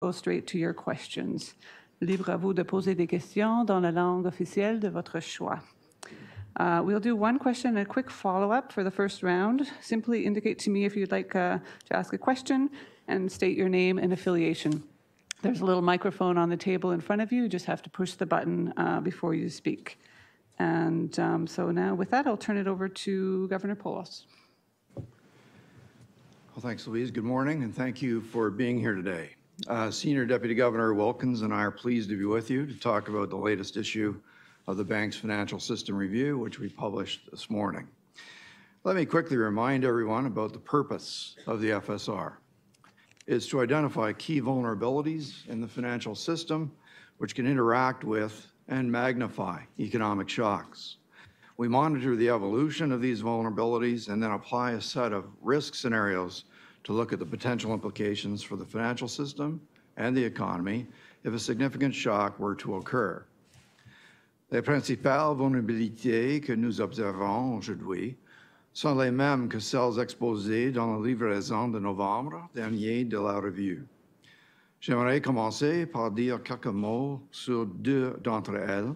go straight to your questions. Libre à vous de poser des questions dans la langue officielle de votre choix. We'll do one question and a quick follow-up for the first round. Simply indicate to me if you'd like to ask a question and state your name and affiliation. There's a little microphone on the table in front of you. You just have to push the button before you speak. And so now with that, I'll turn it over to Governor Poloz. Well, thanks, Louise. Good morning, and thank you for being here today. Senior Deputy Governor Wilkins and I are pleased to be with you to talk about the latest issue of the Bank's Financial System Review, which we published this morning. Let me quickly remind everyone about the purpose of the FSR. It's to identify key vulnerabilities in the financial system which can interact with and magnify economic shocks. We monitor the evolution of these vulnerabilities and then apply a set of risk scenarios to look at the potential implications for the financial system and the economy if a significant shock were to occur. Les principales vulnérabilités que nous observons aujourd'hui sont les mêmes que celles exposées dans la livraison de novembre dernier de la Revue. J'aimerais commencer par dire quelques mots sur deux d'entre elles,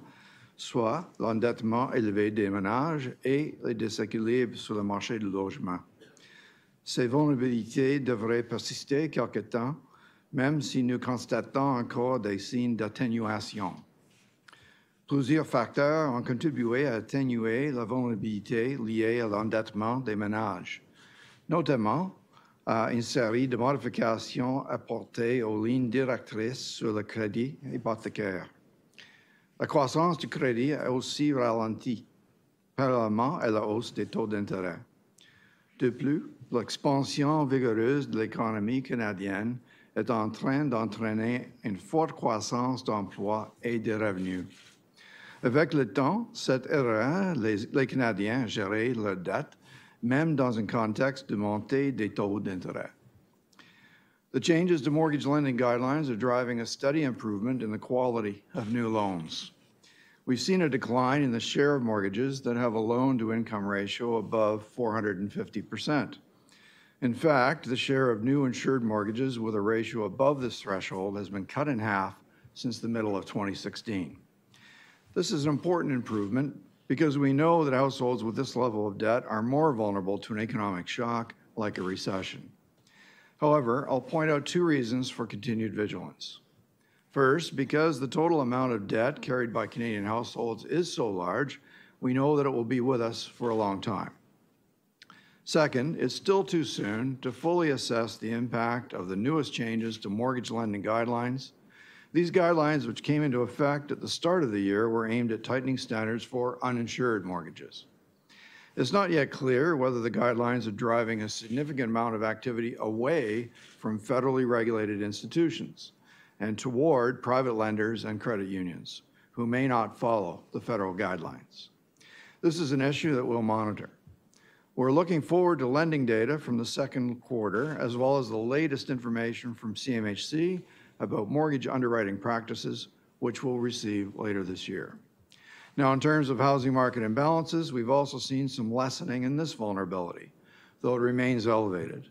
soit l'endettement élevé des ménages et les déséquilibres sur le marché du logement. Ces vulnérabilités devraient persister quelque temps, même si nous constatons encore des signes d'atténuation. Plusieurs facteurs ont contribué à atténuer la vulnérabilité liée à l'endettement des ménages, notamment une série de modifications apportées aux lignes directrices sur le crédit hypothécaire. La croissance du crédit a aussi ralenti, parallèlement à la hausse des taux d'intérêt. De plus, l'expansion vigoureuse de l'économie canadienne est en train d'entraîner une forte croissance d'emplois et de revenus. Avec le temps, cette erreur, les Canadiens géraient leur dette, même dans un contexte de montée des taux d'intérêt. The changes to mortgage lending guidelines are driving a steady improvement in the quality of new loans. We've seen a decline in the share of mortgages that have a loan-to-income ratio above 450%. In fact, the share of new insured mortgages with a ratio above this threshold has been cut in half since the middle of 2016. This is an important improvement because we know that households with this level of debt are more vulnerable to an economic shock like a recession. However, I'll point out two reasons for continued vigilance. First, because the total amount of debt carried by Canadian households is so large, we know that it will be with us for a long time. Second, it's still too soon to fully assess the impact of the newest changes to mortgage lending guidelines. These guidelines, which came into effect at the start of the year, were aimed at tightening standards for uninsured mortgages. It's not yet clear whether the guidelines are driving a significant amount of activity away from federally regulated institutions and toward private lenders and credit unions who may not follow the federal guidelines. This is an issue that we'll monitor. We're looking forward to lending data from the second quarter, as well as the latest information from CMHC about mortgage underwriting practices, which we'll receive later this year. Now, in terms of housing market imbalances, we've also seen some lessening in this vulnerability, though it remains elevated.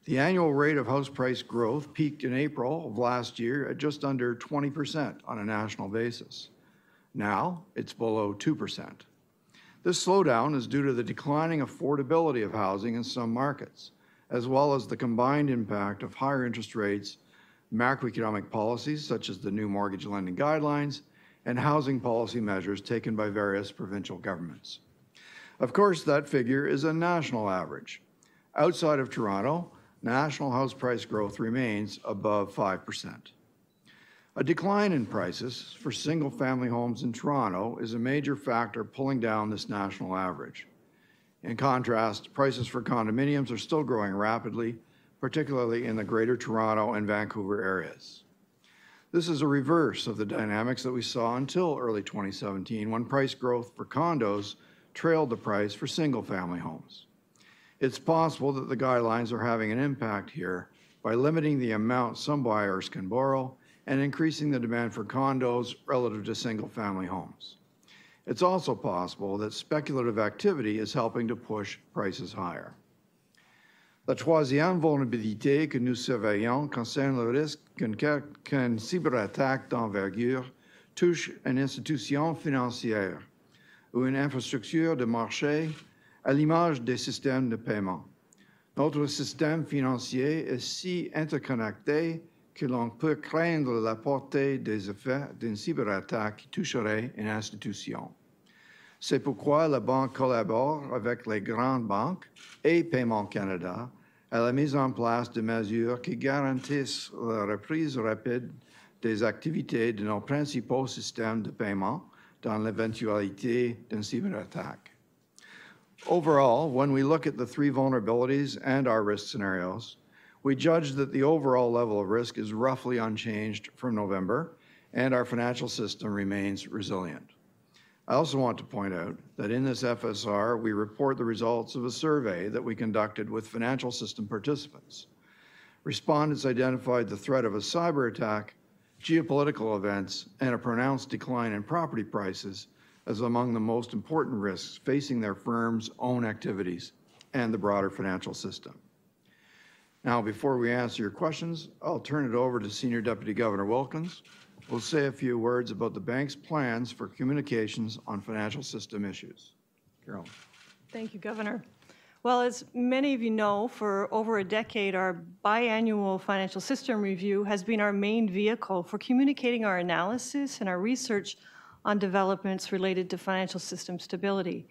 The annual rate of house price growth peaked in April of last year at just under 20% on a national basis. Now, it's below 2%. This slowdown is due to the declining affordability of housing in some markets, as well as the combined impact of higher interest rates, macroeconomic policies such as the new mortgage lending guidelines, and housing policy measures taken by various provincial governments. Of course, that figure is a national average. Outside of Toronto, national house price growth remains above 5%. A decline in prices for single-family homes in Toronto is a major factor pulling down this national average. In contrast, prices for condominiums are still growing rapidly, particularly in the Greater Toronto and Vancouver areas. This is a reverse of the dynamics that we saw until early 2017, when price growth for condos trailed the price for single-family homes. It's possible that the guidelines are having an impact here by limiting the amount some buyers can borrow and increasing the demand for condos relative to single-family homes. It's also possible that speculative activity is helping to push prices higher. La troisième vulnérabilité que nous surveillons concerne le risque qu'une cyberattaque d'envergure touche une institution financière ou une infrastructure de marché à l'image des systèmes de paiement. Notre système financier est si interconnecté que l'on peut craindre la portée des effets d'une cyberattaque qui toucherait une institution. C'est pourquoi la Banque collabore avec les grandes banques et Paiement Canada à la mise en place de mesures qui garantissent la reprise rapide des activités de nos principaux systèmes de paiement dans l'éventualité d'une cyberattaque. Overall, when we look at the three vulnerabilities and our risk scenarios, we judge that the overall level of risk is roughly unchanged from November, and our financial system remains resilient. I also want to point out that in this FSR, we report the results of a survey that we conducted with financial system participants. Respondents identified the threat of a cyber attack, geopolitical events, and a pronounced decline in property prices as among the most important risks facing their firm's own activities and the broader financial system. Now, before we answer your questions, I'll turn it over to Senior Deputy Governor Wilkins, who will say a few words about the bank's plans for communications on financial system issues. Carolyn. Thank you, Governor. Well, as many of you know, for over a decade, our biannual financial system review has been our main vehicle for communicating our analysis and our research on developments related to financial system stability.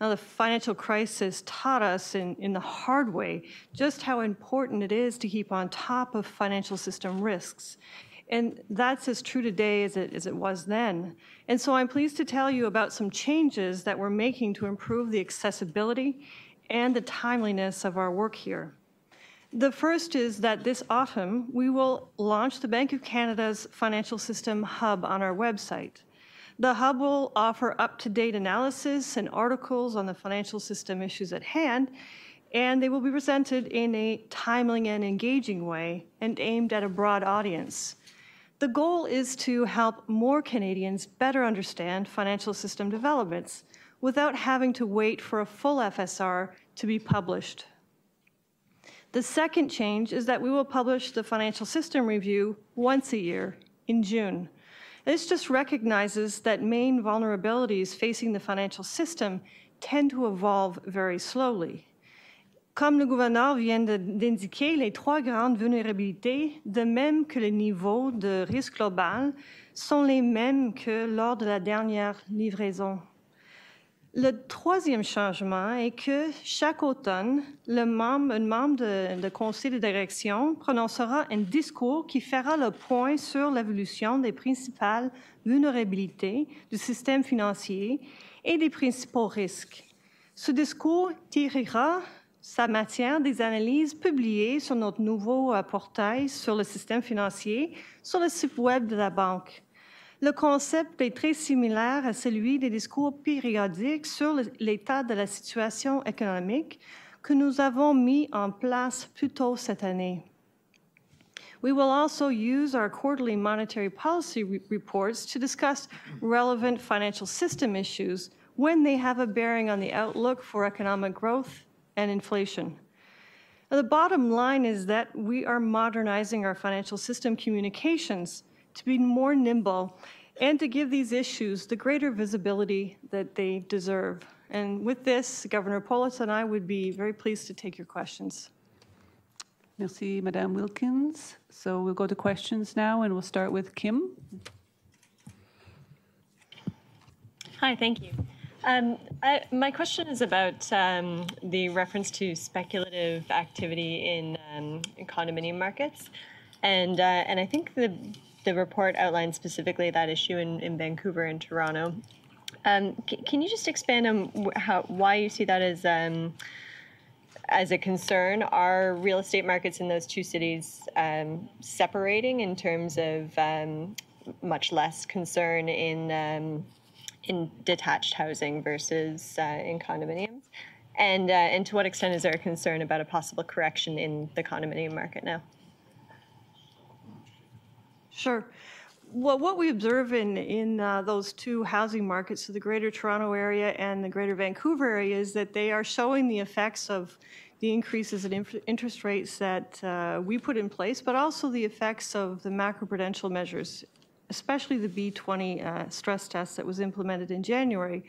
Now, the financial crisis taught us in the hard way just how important it is to keep on top of financial system risks. And that's as true today as it was then. And so I'm pleased to tell you about some changes that we're making to improve the accessibility and the timeliness of our work here. The first is that this autumn, we will launch the Bank of Canada's Financial System Hub on our website. The Hub will offer up-to-date analysis and articles on the financial system issues at hand, and they will be presented in a timely and engaging way and aimed at a broad audience. The goal is to help more Canadians better understand financial system developments without having to wait for a full FSR to be published. The second change is that we will publish the Financial System Review once a year in June. This just recognizes that main vulnerabilities facing the financial system tend to evolve very slowly. Comme le gouverneur vient d'indiquer, les trois grandes vulnérabilités, de même que le niveau de risque global, sont les mêmes que lors de la dernière livraison. Le troisième changement est que chaque automne, un membre de conseil de direction prononcera un discours qui fera le point sur l'évolution des principales vulnérabilités du système financier et des principaux risques. Ce discours tirera sa matière des analyses publiées sur notre nouveau portail sur le système financier sur le site web de la Banque. Le concept est très similaire à celui des discours périodiques sur l'état de la situation économique que nous avons mis en place plus tôt cette année. We will also use our quarterly monetary policy reports to discuss relevant financial system issues when they have a bearing on the outlook for economic growth and inflation. The bottom line is that we are modernizing our financial system communications to be more nimble and to give these issues the greater visibility that they deserve. And with this, Governor Poloz and I would be very pleased to take your questions. Merci, Madame Wilkins. So we'll go to questions now, and we'll start with Kim. Hi, thank you. My question is about the reference to speculative activity in condominium markets, and I think the report outlines specifically that issue in Vancouver and Toronto. Can you just expand on why you see that as a concern? Are real estate markets in those two cities separating in terms of much less concern in detached housing versus in condominiums? And to what extent is there a concern about a possible correction in the condominium market now? Sure. Well, what we observe in those two housing markets, so the Greater Toronto area and the Greater Vancouver area, is that they are showing the effects of the increases in interest rates that we put in place, but also the effects of the macroprudential measures, especially the B20 stress test that was implemented in January,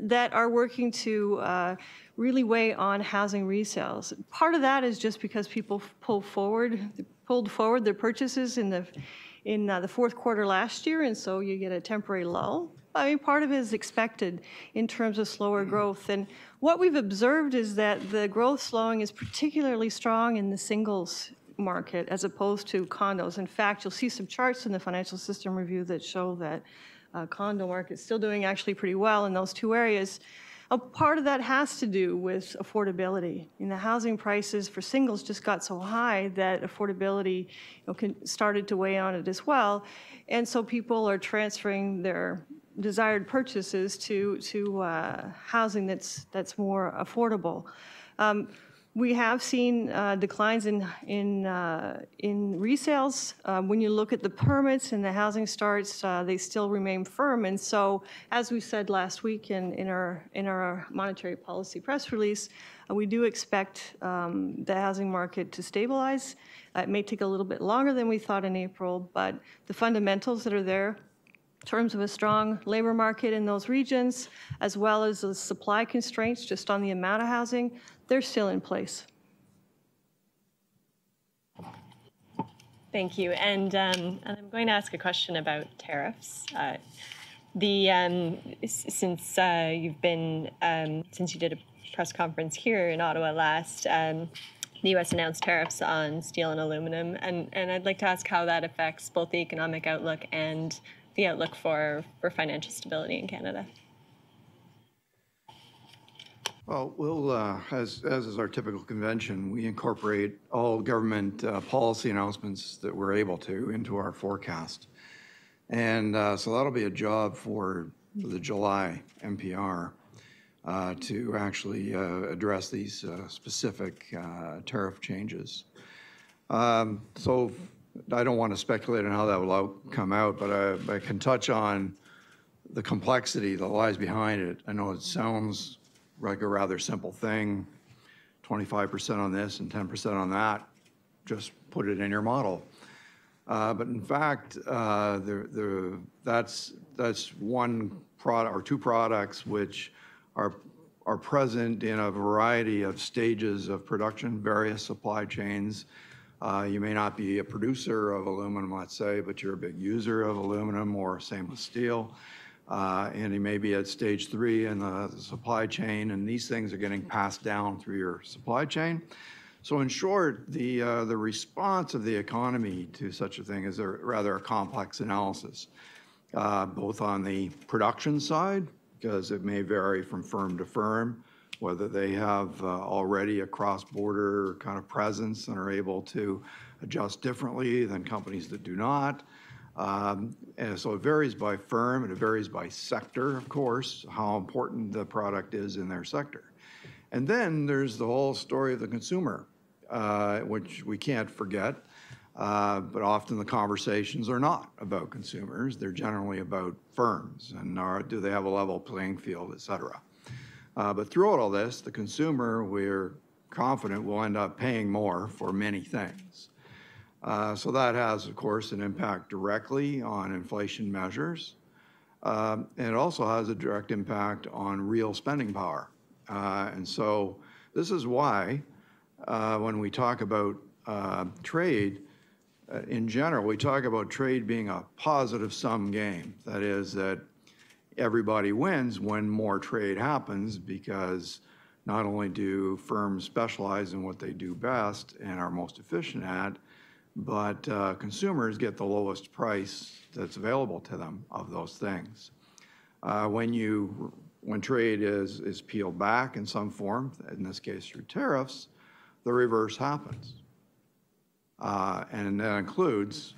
that are working to really weigh on housing resales. Part of that is just because people pulled forward their purchases in the fourth quarter last year, and so you get a temporary lull. I mean, part of it is expected in terms of slower growth. And what we've observed is that the growth slowing is particularly strong in the singles market as opposed to condos. In fact, you'll see some charts in the Financial System Review that show that condo market is still doing actually pretty well in those two areas. A part of that has to do with affordability. The housing prices for singles just got so high that affordability started to weigh on it as well. And so people are transferring their desired purchases to housing that's more affordable. We have seen declines in resales. When you look at the permits and the housing starts, they still remain firm. And so, as we said last week in our monetary policy press release, we do expect the housing market to stabilize. It may take a little bit longer than we thought in April, but the fundamentals that are there, in terms of a strong labor market in those regions, as well as the supply constraints just on the amount of housing, they're still in place. Thank you. And I'm going to ask a question about tariffs. Since you did a press conference here in Ottawa last, the U.S. announced tariffs on steel and aluminum, and I'd like to ask how that affects both the economic outlook and the outlook for financial stability in Canada. Well, as is our typical convention, we incorporate all government policy announcements that we're able to into our forecast. And so that'll be a job for the July MPR to actually address these specific tariff changes. So I don't want to speculate on how that will come out, but I can touch on the complexity that lies behind it. I know it sounds like a rather simple thing, 25% on this and 10% on that, just put it in your model. But in fact, that's one product or two products which are present in a variety of stages of production, various supply chains. You may not be a producer of aluminum, let's say, but you're a big user of aluminum, or same with steel. And you may be at stage 3 in the supply chain, and these things are getting passed down through your supply chain. So in short, the response of the economy to such a thing is rather a complex analysis, both on the production side, because it may vary from firm to firm, whether they have already a cross-border kind of presence and are able to adjust differently than companies that do not. And so it varies by firm, and it varies by sector, of course, how important the product is in their sector. And then there's the whole story of the consumer, which we can't forget, but often the conversations are not about consumers. They're generally about firms, and do they have a level playing field, et cetera. But throughout all this, the consumer, we're confident, will end up paying more for many things. So that has, of course, an impact directly on inflation measures. And it also has a direct impact on real spending power. And so this is why when we talk about trade, in general, we talk about trade being a positive sum game. That is that everybody wins when more trade happens, because not only do firms specialize in what they do best and are most efficient at, but consumers get the lowest price that's available to them of those things. When trade is peeled back in some form, in this case through tariffs, the reverse happens. And that includes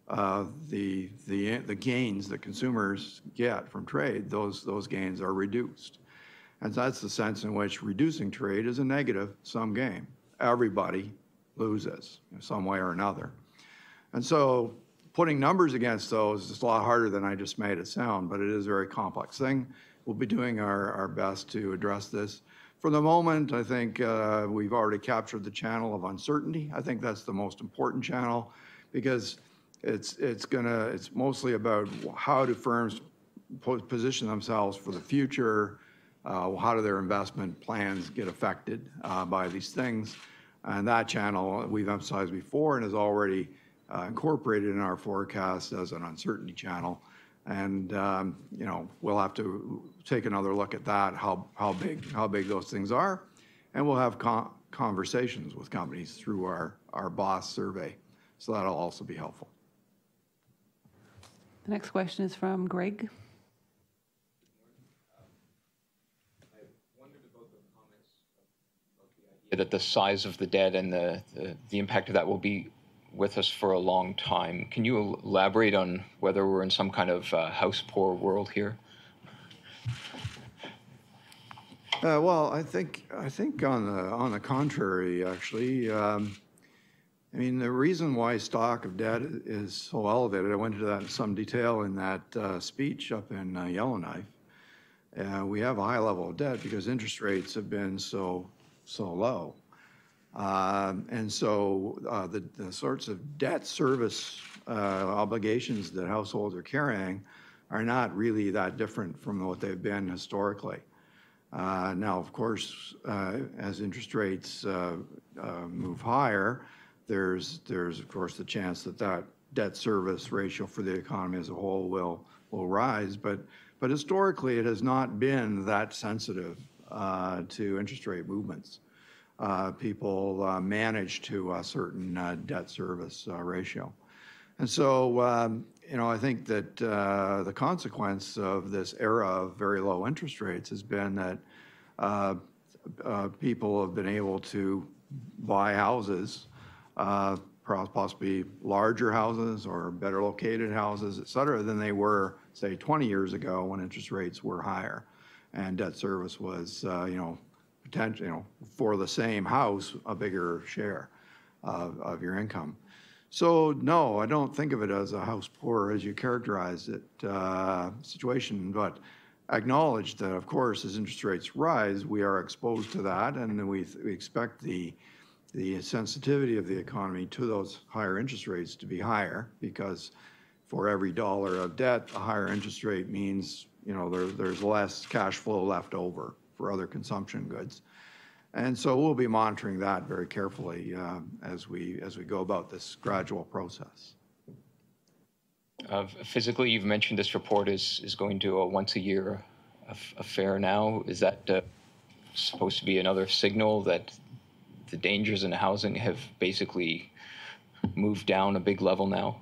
the gains that consumers get from trade. Those gains are reduced. And that's the sense in which reducing trade is a negative sum game. Everybody loses in some way or another. And so putting numbers against those is a lot harder than I just made it sound, but it is a very complex thing. We'll be doing our best to address this. For the moment, I think we've already captured the channel of uncertainty. I think that's the most important channel because it's mostly about how do firms position themselves for the future, how do their investment plans get affected by these things. And that channel we've emphasized before and is already incorporated in our forecast as an uncertainty channel. And you know, we'll have to take another look at that, how big those things are, and we'll have conversations with companies through our BOSS survey. So that'll also be helpful. The next question is from Greg. That the size of the debt and the impact of that will be with us for a long time. Can you elaborate on whether we're in some kind of house poor world here? Well, I think on the contrary, actually. I mean, the reason why stock of debt is so elevated, I went into that in some detail in that speech up in Yellowknife. We have a high level of debt because interest rates have been so low. And so the sorts of debt service obligations that households are carrying are not really that different from what they've been historically. Now, of course, as interest rates move higher, there's of course the chance that that debt service ratio for the economy as a whole will rise. But historically, it has not been that sensitive to interest rate movements. People manage to a certain debt service ratio. And so, you know, I think that the consequence of this era of very low interest rates has been that people have been able to buy houses, possibly larger houses or better located houses, et cetera, than they were, say, 20 years ago when interest rates were higher and debt service was, you know, potentially, you know, for the same house, a bigger share of your income. So no, I don't think of it as a house poor as you characterized it situation, but acknowledge that, of course, as interest rates rise, we are exposed to that, and we expect the sensitivity of the economy to those higher interest rates to be higher, because for every dollar of debt, a higher interest rate means, you know, there's less cash flow left over for other consumption goods. And so we'll be monitoring that very carefully as we go about this gradual process. Physically, you've mentioned this report is going to a once-a-year affair now. Is that supposed to be another signal that the dangers in housing have basically moved down a big level now?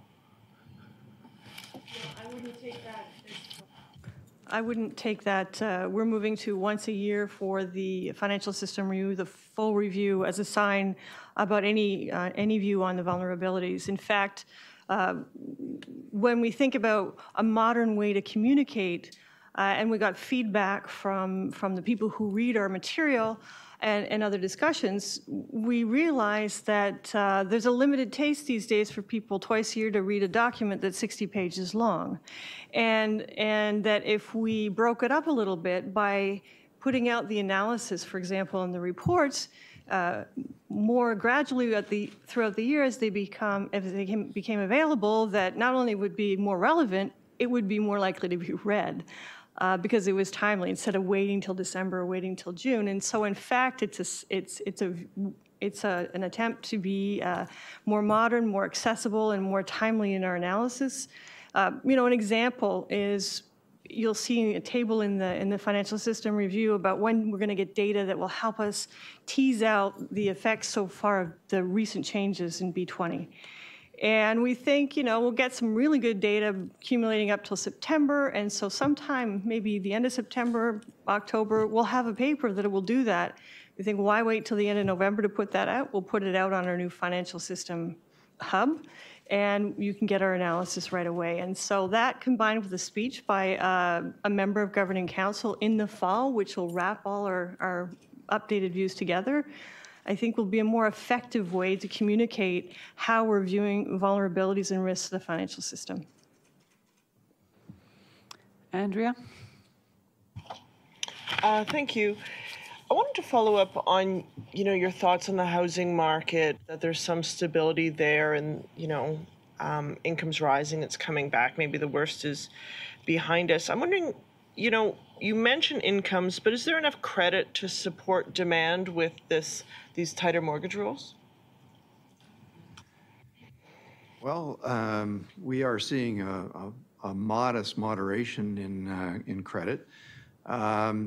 I wouldn't take that. We're moving to once a year for the financial system review, the full review, as a sign about any view on the vulnerabilities. In fact, when we think about a modern way to communicate, and we got feedback from the people who read our material and other discussions, we realized that there's a limited taste these days for people twice a year to read a document that's 60 pages long. And that if we broke it up a little bit by putting out the analysis, for example, in the reports, more gradually throughout the year as they became available, that not only would be more relevant, it would be more likely to be read. Because it was timely instead of waiting till December or waiting till June. And so, in fact, it's an attempt to be more modern, more accessible, and more timely in our analysis. You know, an example is you'll see a table in the financial system review about when we're going to get data that will help us tease out the effects so far of the recent changes in B20. And we think, you know, we'll get some really good data accumulating up till September. And so sometime, maybe the end of September, October, we'll have a paper that will do that. We think, why wait till the end of November to put that out? We'll put it out on our new financial system hub, and you can get our analysis right away. And so that, combined with a speech by a member of Governing Council in the fall, which will wrap all our updated views together, I think will be a more effective way to communicate how we're viewing vulnerabilities and risks of the financial system. Andrea? Thank you. I wanted to follow up on, your thoughts on the housing market, that there's some stability there and, income's rising, it's coming back. Maybe the worst is behind us. I'm wondering, you mentioned incomes, but is there enough credit to support demand with these tighter mortgage rules? Well, we are seeing a modest moderation in credit. That's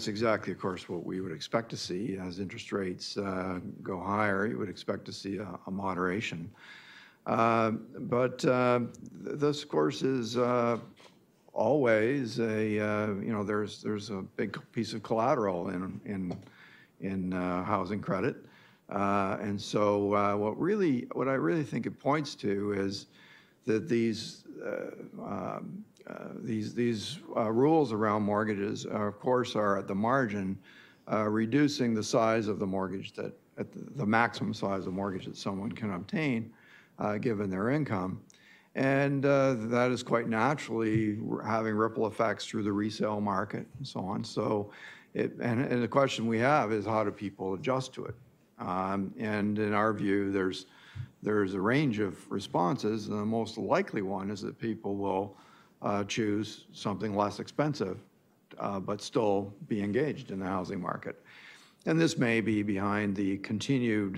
exactly, of course, what we would expect to see as interest rates go higher. You would expect to see a moderation. But this, of course, is always there's a big piece of collateral in housing credit. And so what I really think it points to is that these rules around mortgages, of course, are at the margin reducing the size of the mortgage the maximum size of mortgage that someone can obtain given their income. And that is quite naturally having ripple effects through the resale market and so on. So, and the question we have is, how do people adjust to it? And in our view, there's a range of responses. And the most likely one is that people will choose something less expensive, but still be engaged in the housing market. And this may be behind the continued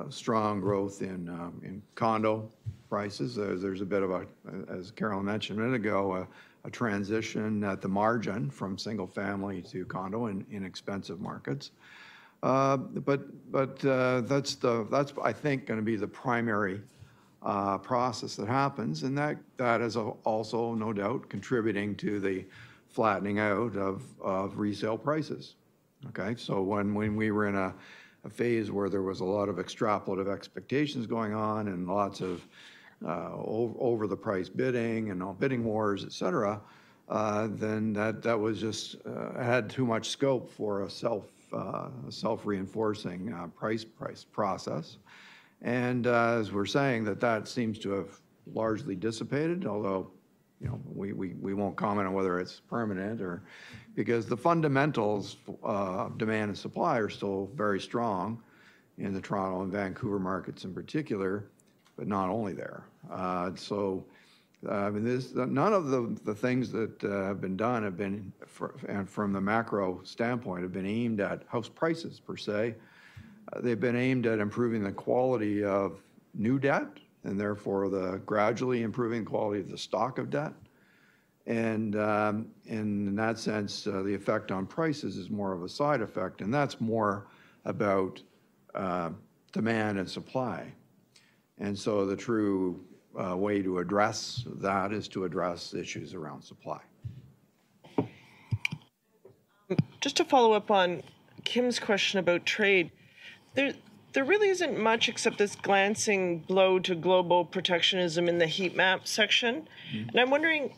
strong growth in condo prices. There's a bit of as Carolyn mentioned a minute ago, a transition at the margin from single family to condo in inexpensive markets. But that's I think going to be the primary process that happens, and that is also no doubt contributing to the flattening out of resale prices. Okay, so when we were in a phase where there was a lot of extrapolative expectations going on and lots of over the price bidding and all bidding wars, et cetera, then that was just had too much scope for a self-reinforcing price process. And as we're saying, that seems to have largely dissipated, although we won't comment on whether it's permanent or because the fundamentals of demand and supply are still very strong in the Toronto and Vancouver markets in particular, but not only there. So I mean, none of the things that have been done have been, and from the macro standpoint, have been aimed at house prices per se. They've been aimed at improving the quality of new debt and therefore gradually improving the quality of the stock of debt. And in that sense, the effect on prices is more of a side effect, and that's more about demand and supply. And so the true way to address that is to address issues around supply. Just to follow up on Kim's question about trade, there really isn't much except this glancing blow to global protectionism in the heat map section. Mm-hmm. And I'm wondering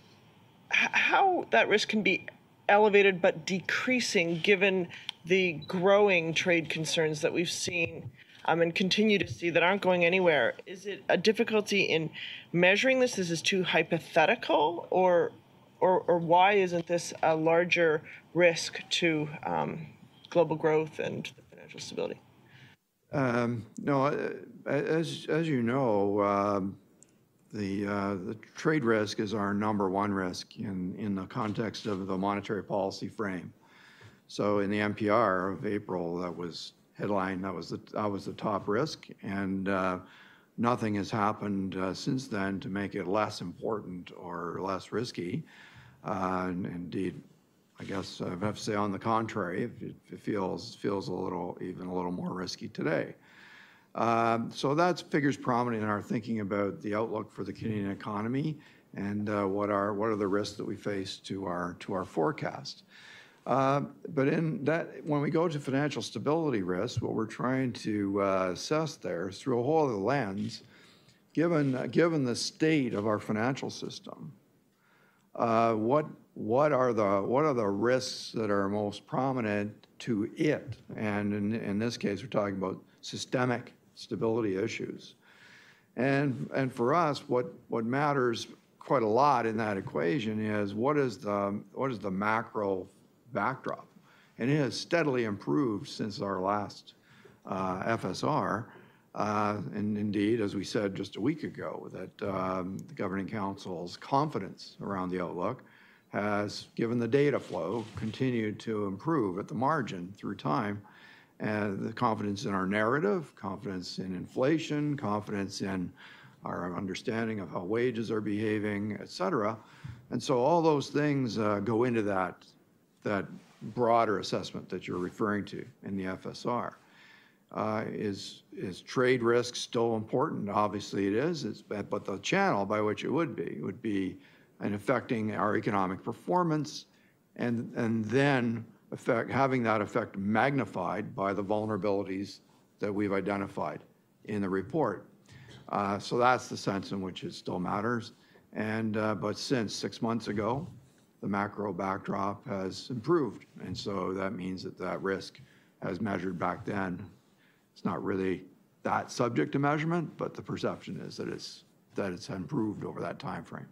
how that risk can be elevated but decreasing given the growing trade concerns that we've seen and continue to see that aren't going anywhere. Is it a difficulty in measuring this? Is this too hypothetical, or why isn't this a larger risk to global growth and financial stability? No, as you know, the trade risk is our number one risk in the context of the monetary policy frame. So in the NPR of April, that was headline, that was the top risk, and nothing has happened since then to make it less important or less risky. And indeed, I guess I have to say on the contrary, it feels even a little more risky today. So that figures prominent in our thinking about the outlook for the Canadian economy and what are the risks that we face to our forecast. But in that, when we go to financial stability risks, what we're trying to assess there is through a whole other lens, given the state of our financial system, what are the risks that are most prominent to it? And in this case, we're talking about systemic stability issues. And for us, what matters quite a lot in that equation is what is the macro backdrop. And it has steadily improved since our last FSR. And indeed, as we said just a week ago, that the Governing Council's confidence around the outlook has, given the data flow, continued to improve at the margin through time. And the confidence in our narrative, confidence in inflation, confidence in our understanding of how wages are behaving, et cetera. And so all those things go into that broader assessment that you're referring to in the FSR. Is trade risk still important? Obviously it is, but the channel by which it would be in affecting our economic performance, and then having that effect magnified by the vulnerabilities that we've identified in the report. So that's the sense in which it still matters. And but since 6 months ago, the macro backdrop has improved, and so that means that risk, as measured back then, it's not really that subject to measurement, but the perception is that it's improved over that time frame.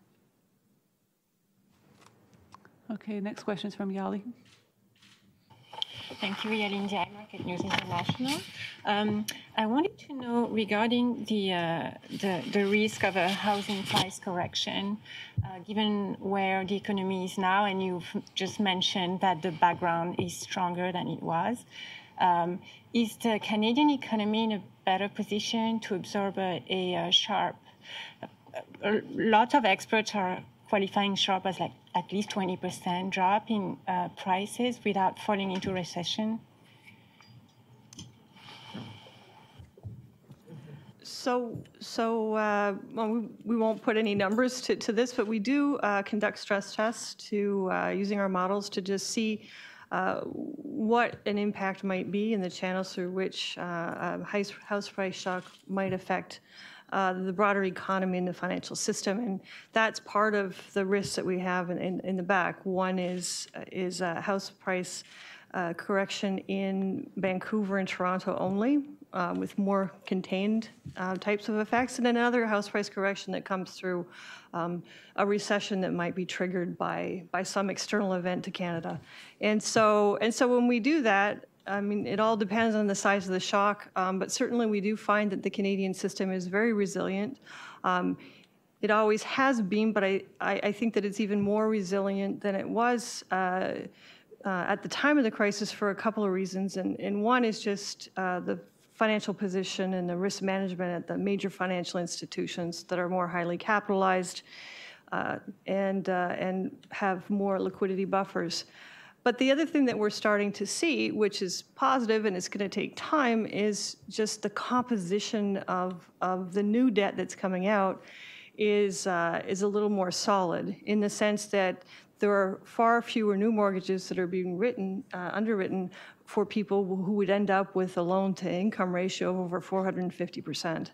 Okay, next question is from Yali. Thank you, Yali Ndiaye, Market News International. I wanted to know regarding the risk of a housing price correction, given where the economy is now, and you've just mentioned that the background is stronger than it was. Is the Canadian economy in a better position to absorb a sharp? A lot of experts are qualifying sharp as like at least 20% drop in prices without falling into recession. Well, we won't put any numbers to this, but we do conduct stress tests to using our models to just see what an impact might be in the channels through which house price shock might affect the broader economy and the financial system. And that's part of the risks that we have in the back. One is house price correction in Vancouver and Toronto only, with more contained types of effects, and another house price correction that comes through a recession that might be triggered by some external event to Canada. And so when we do that, I mean, it all depends on the size of the shock, but certainly we do find that the Canadian system is very resilient. It always has been, but I think that it's even more resilient than it was at the time of the crisis for a couple of reasons. And one is just the financial position and the risk management at the major financial institutions that are more highly capitalized and have more liquidity buffers. But the other thing that we're starting to see, which is positive and it's going to take time, is just the composition of the new debt that's coming out is a little more solid, in the sense that there are far fewer new mortgages that are being underwritten for people who would end up with a loan-to-income ratio of over 450%.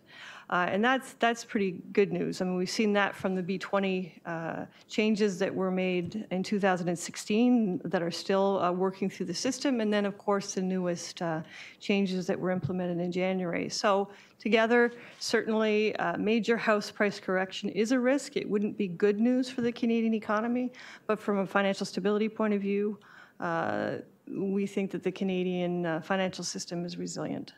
And that's pretty good news. I mean, we've seen that from the B20 changes that were made in 2016 that are still working through the system, and then, of course, the newest changes that were implemented in January. So together, certainly, major house price correction is a risk. It wouldn't be good news for the Canadian economy, but from a financial stability point of view, we think that the Canadian financial system is resilient.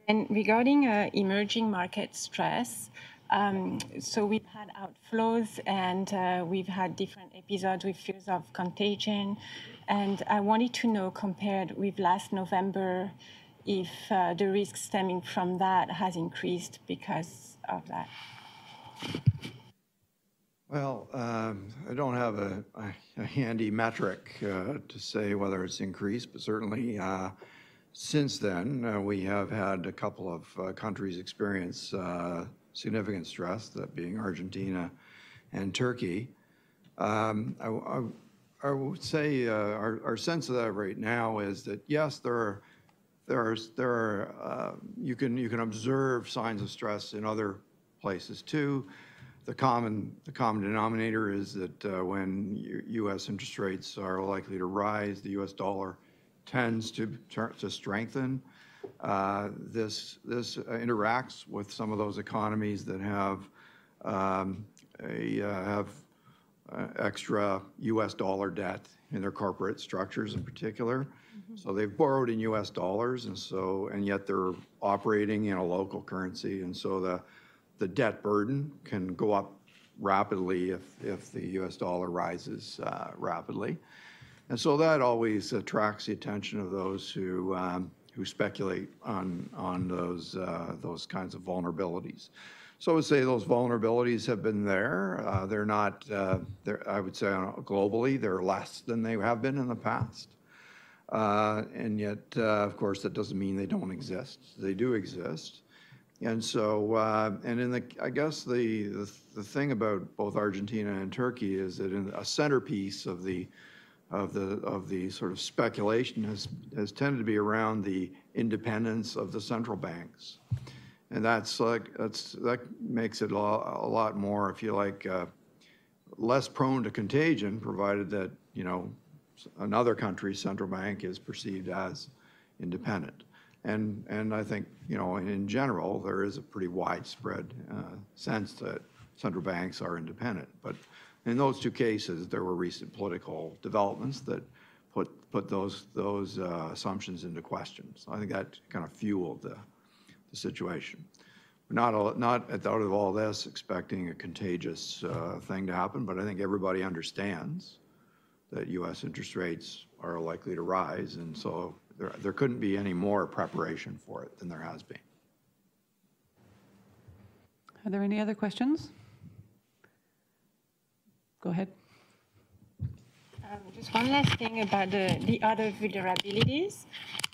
And regarding emerging market stress, so we've had outflows and we've had different episodes with fears of contagion. And I wanted to know, compared with last November, if the risk stemming from that has increased because of that. Well, I don't have a handy metric to say whether it's increased, but certainly since then, we have had a couple of countries experience significant stress, that being Argentina and Turkey. I would say our sense of that right now is that, yes, there are you can observe signs of stress in other places too. The common denominator is that when U.S. interest rates are likely to rise, the U.S. dollar tends to strengthen. This interacts with some of those economies that have extra U.S. dollar debt in their corporate structures in particular. So they've borrowed in U.S. dollars, and yet they're operating in a local currency, and so the debt burden can go up rapidly if the U.S. dollar rises rapidly. And so that always attracts the attention of those who speculate on those kinds of vulnerabilities. So I would say those vulnerabilities have been there. They're not, I would say globally, they're less than they have been in the past. And yet, of course, that doesn't mean they don't exist. They do exist. And so, I guess the thing about both Argentina and Turkey is that a centerpiece of the sort of speculation has tended to be around the independence of the central banks. And that makes it a lot more, if you like, less prone to contagion, provided that, you know, another country's central bank is perceived as independent. And I think, you know, in general, there is a pretty widespread sense that central banks are independent. But in those two cases, there were recent political developments that put those assumptions into question. So I think that kind of fueled the situation. We're not out of all this expecting a contagious thing to happen, but I think everybody understands that U.S. interest rates are likely to rise, and so there couldn't be any more preparation for it than there has been. Are there any other questions? Go ahead. Just one last thing about the other vulnerabilities.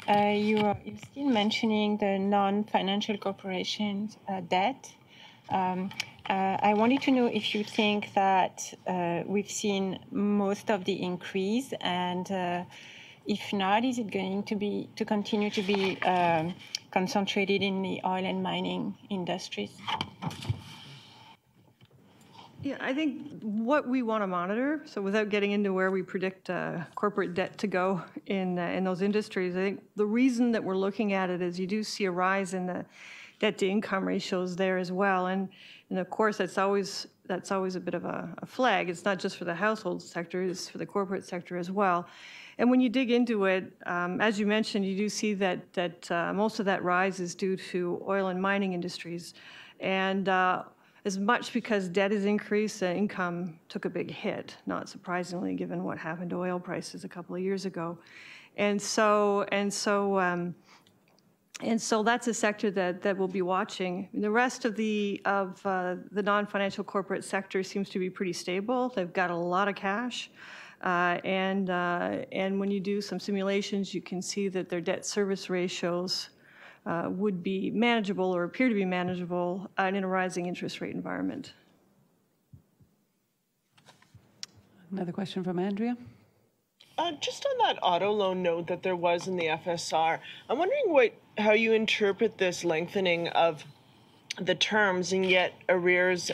You're still mentioning the non-financial corporations debt. I wanted to know if you think that we've seen most of the increase, and if not, is it going to continue to be concentrated in the oil and mining industries? Yeah, I think what we want to monitor, so without getting into where we predict corporate debt to go in those industries, I think the reason that we're looking at it is you do see a rise in the debt-to-income ratios there as well, and of course that's always a bit of a flag. It's not just for the household sector; it's for the corporate sector as well. And when you dig into it, as you mentioned, you do see that most of that rise is due to oil and mining industries, and as much because debt has increased, income took a big hit, not surprisingly, given what happened to oil prices a couple of years ago. And so that's a sector that we'll be watching. The rest of the non-financial corporate sector seems to be pretty stable. They've got a lot of cash. And when you do some simulations, you can see that their debt service ratios would be manageable or appear to be manageable in a rising interest rate environment. Another question from Andrea. Just on that auto loan note that there was in the FSR, I'm wondering how you interpret this lengthening of the terms, and yet arrears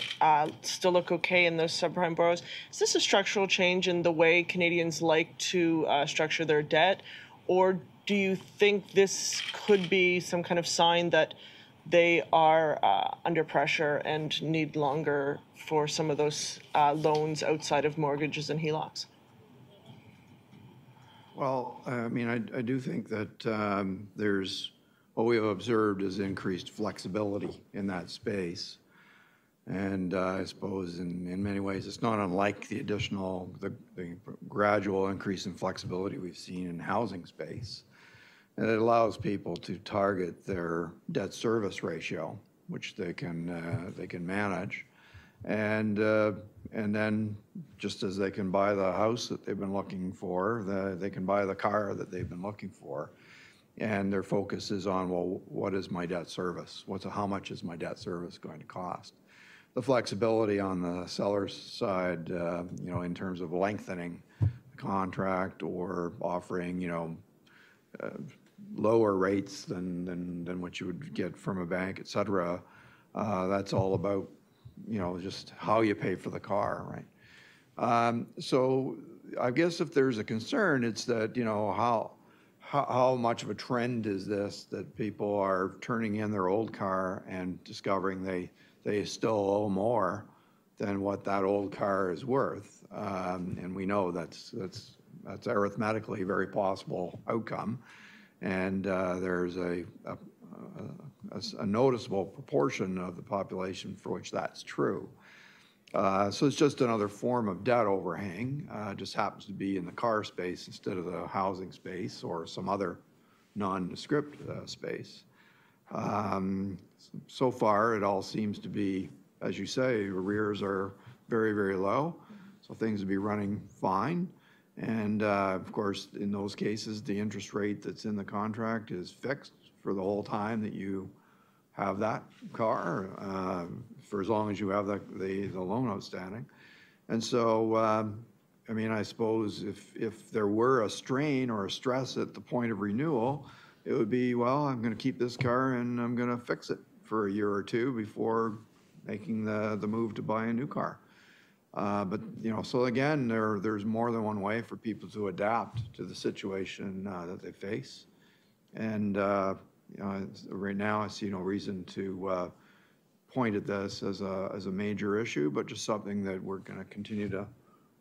still look okay in those subprime borrowers. Is this a structural change in the way Canadians like to structure their debt, or do you think this could be some kind of sign that they are under pressure and need longer for some of those loans outside of mortgages and HELOCs? Well, I mean, I do think that what we have observed is increased flexibility in that space. And I suppose in many ways, it's not unlike the gradual increase in flexibility we've seen in housing space. And it allows people to target their debt service ratio, which they can manage, and then just as they can buy the house that they've been looking for, they can buy the car that they've been looking for, and their focus is on, well, what is my debt service? How much is my debt service going to cost? The flexibility on the seller's side, you know, in terms of lengthening the contract or offering, you know, lower rates than what you would get from a bank, et cetera. That's all about, you know, just how you pay for the car, right? So I guess if there's a concern, it's that, you know, how much of a trend is this that people are turning in their old car and discovering they still owe more than what that old car is worth. And we know that's arithmetically a very possible outcome. And there's a noticeable proportion of the population for which that's true. So it's just another form of debt overhang. Just happens to be in the car space instead of the housing space or some other nondescript space. So far, it all seems to be, as you say, arrears are very, very low, so things would be running fine. And of course, in those cases, the interest rate that's in the contract is fixed for the whole time that you have that car, for as long as you have the loan outstanding. And so, I mean, I suppose if there were a strain or a stress at the point of renewal, it would be, well, I'm going to keep this car and I'm going to fix it for a year or two before making the move to buy a new car. But, you know, so again, there's more than one way for people to adapt to the situation that they face. And, you know, right now I see no reason to point at this as a major issue, but just something that we're going to continue to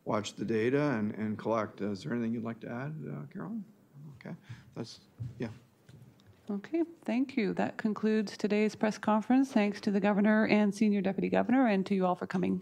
watch the data and collect. Is there anything you'd like to add, Carolyn? Okay, yeah. Okay, thank you. That concludes today's press conference. Thanks to the Governor and Senior Deputy Governor, and to you all for coming.